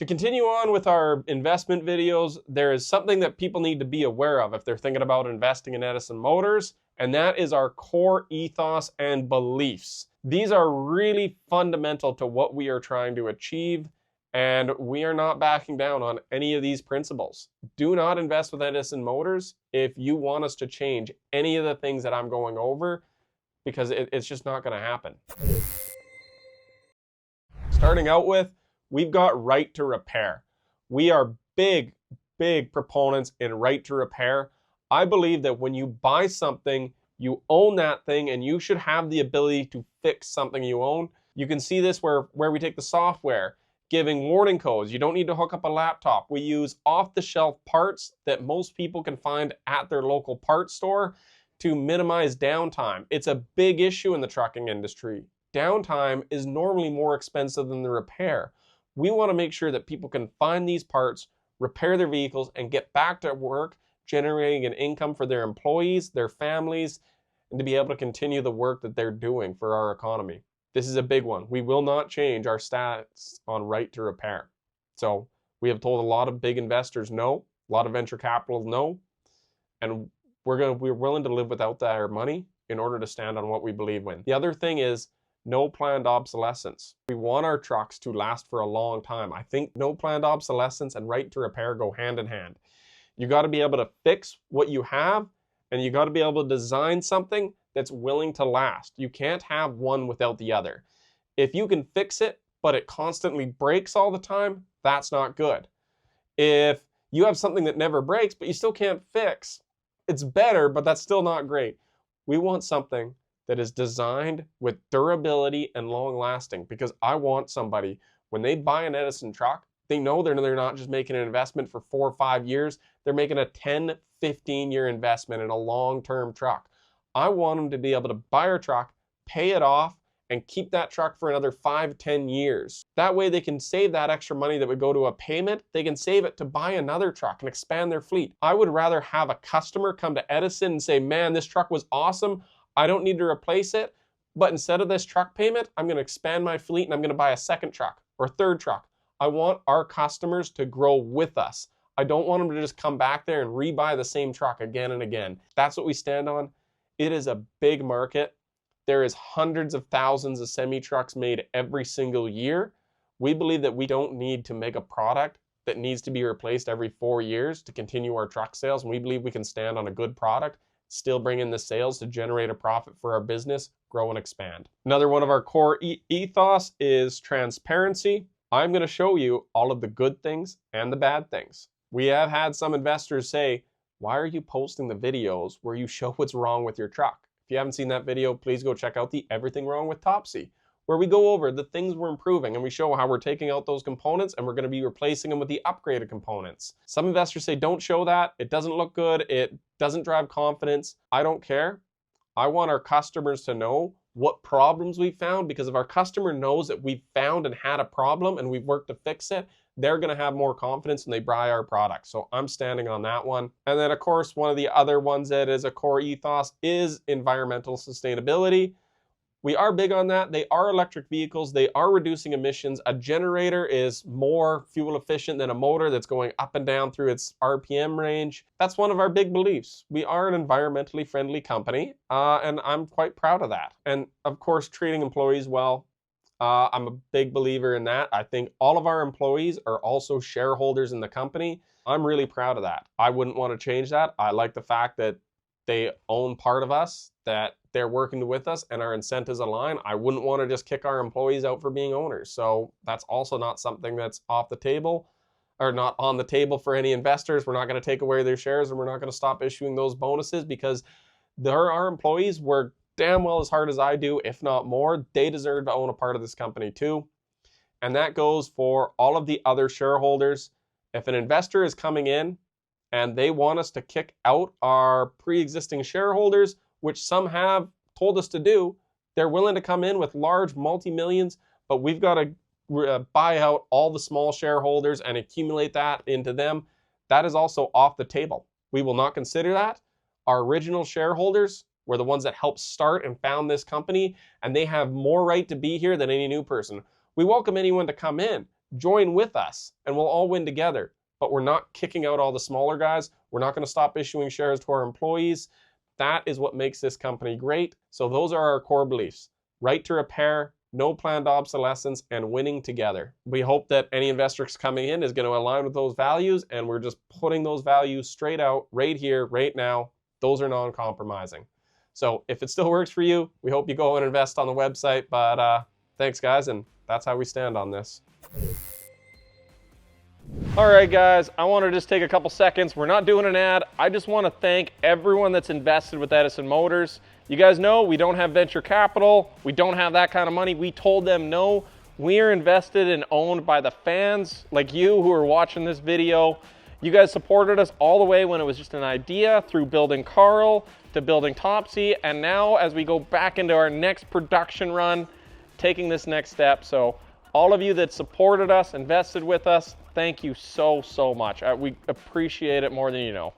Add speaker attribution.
Speaker 1: To continue on with our investment videos, there is something that people need to be aware of if they're thinking about investing in Edison Motors, and that is our core ethos and beliefs. These are really fundamental to what we are trying to achieve, and we are not backing down on any of these principles. Do not invest with Edison Motors if you want us to change any of the things that I'm going over, because it's just not going to happen. Starting out with, we've got right to repair. We are big proponents in right to repair. I believe that when you buy something, you own that thing, and you should have the ability to fix something you own. You can see this where we take the software, giving warning codes. You don't need to hook up a laptop. We use off-the-shelf parts that most people can find at their local parts store to minimize downtime. It's a big issue in the trucking industry. Downtime is normally more expensive than the repair. We want to make sure that people can find these parts, repair their vehicles, and get back to work, generating an income for their employees, their families, and to be able to continue the work that they're doing for our economy. This is a big one. We will not change our stats on right to repair. So we have told a lot of big investors no, a lot of venture capital no, and we're willing to live without their money in order to stand on what we believe in. The other thing is no planned obsolescence. We want our trucks to last for a long time. I think no planned obsolescence and right to repair go hand in hand. You got to be able to fix what you have, and you got to be able to design something that's willing to last. You can't have one without the other. If you can fix it, but it constantly breaks all the time, that's not good. If you have something that never breaks, but you still can't fix, it's better, but that's still not great. We want something that is designed with durability and long lasting, because I want somebody, when they buy an Edison truck, they know they're not just making an investment for 4 or 5 years, they're making a 10, 15-year investment in a long-term truck. I want them to be able to buy our truck, pay it off, and keep that truck for another 5, 10 years. That way they can save that extra money that would go to a payment. They can save it to buy another truck and expand their fleet. I would rather have a customer come to Edison and say, man, this truck was awesome. I don't need to replace it, but instead of this truck payment, I'm going to expand my fleet and I'm going to buy a second truck or third truck. I want our customers to grow with us. I don't want them to just come back there and rebuy the same truck again and again. That's what we stand on. It is a big market. There is hundreds of thousands of semi-trucks made every single year. We believe that we don't need to make a product that needs to be replaced every 4 years to continue our truck sales. And we believe we can stand on a good product, still bring in the sales to generate a profit for our business, grow and expand. Another one of our core ethos is transparency. I'm going to show you all of the good things and the bad things. We have had some investors say, why are you posting the videos where you show what's wrong with your truck? If you haven't seen that video, please go check out the Everything Wrong with Topsy, where we go over the things we're improving and we show how we're taking out those components and we're going to be replacing them with the upgraded components. Some investors say, don't show that. It doesn't look good. It doesn't drive confidence. I don't care. I want our customers to know what problems we found, because if our customer knows that we've found and had a problem and we've worked to fix it, they're going to have more confidence when they buy our product. So I'm standing on that one. And then of course, one of the other ones that is a core ethos is environmental sustainability. We are big on that. They are electric vehicles. They are reducing emissions. A generator is more fuel efficient than a motor that's going up and down through its RPM range. That's one of our big beliefs. We are an environmentally friendly company, and I'm quite proud of that. And of course, treating employees well. I'm a big believer in that. I think all of our employees are also shareholders in the company. I'm really proud of that. I wouldn't want to change that. I like the fact that they own part of us, that they're working with us and our incentives align. I wouldn't want to just kick our employees out for being owners. So that's also not something that's off the table, or not on the table for any investors. We're not going to take away their shares, and we're not going to stop issuing those bonuses, because they're our employees. Work damn well as hard as I do, if not more. They deserve to own a part of this company too. And that goes for all of the other shareholders. If an investor is coming in and they want us to kick out our pre-existing shareholders, which some have told us to do, they're willing to come in with large multi-millions, but we've got to buy out all the small shareholders and accumulate that into them. That is also off the table. We will not consider that. Our original shareholders were the ones that helped start and found this company, and they have more right to be here than any new person. We welcome anyone to come in. join with us and we'll all win together. But we're not kicking out all the smaller guys. We're not going to stop issuing shares to our employees. That is what makes this company great. So those are our core beliefs: right to repair, no planned obsolescence, and winning together. We hope that any investors coming in is going to align with those values, and we're just putting those values straight out right here, right now. Those are non-compromising. So if it still works for you, we hope you go and invest on the website. But thanks, guys, and that's how we stand on this. All right, guys, I want to just take a couple seconds. We're not doing an ad. I just want to thank everyone that's invested with Edison Motors. You guys know we don't have venture capital. We don't have that kind of money. We told them no. We are invested and owned by the fans like you who are watching this video. You guys supported us all the way when it was just an idea, through building Carl to building Topsy, and now as we go back into our next production run, taking this next step. So all of you that supported us, invested with us, thank you so much. We appreciate it more than you know.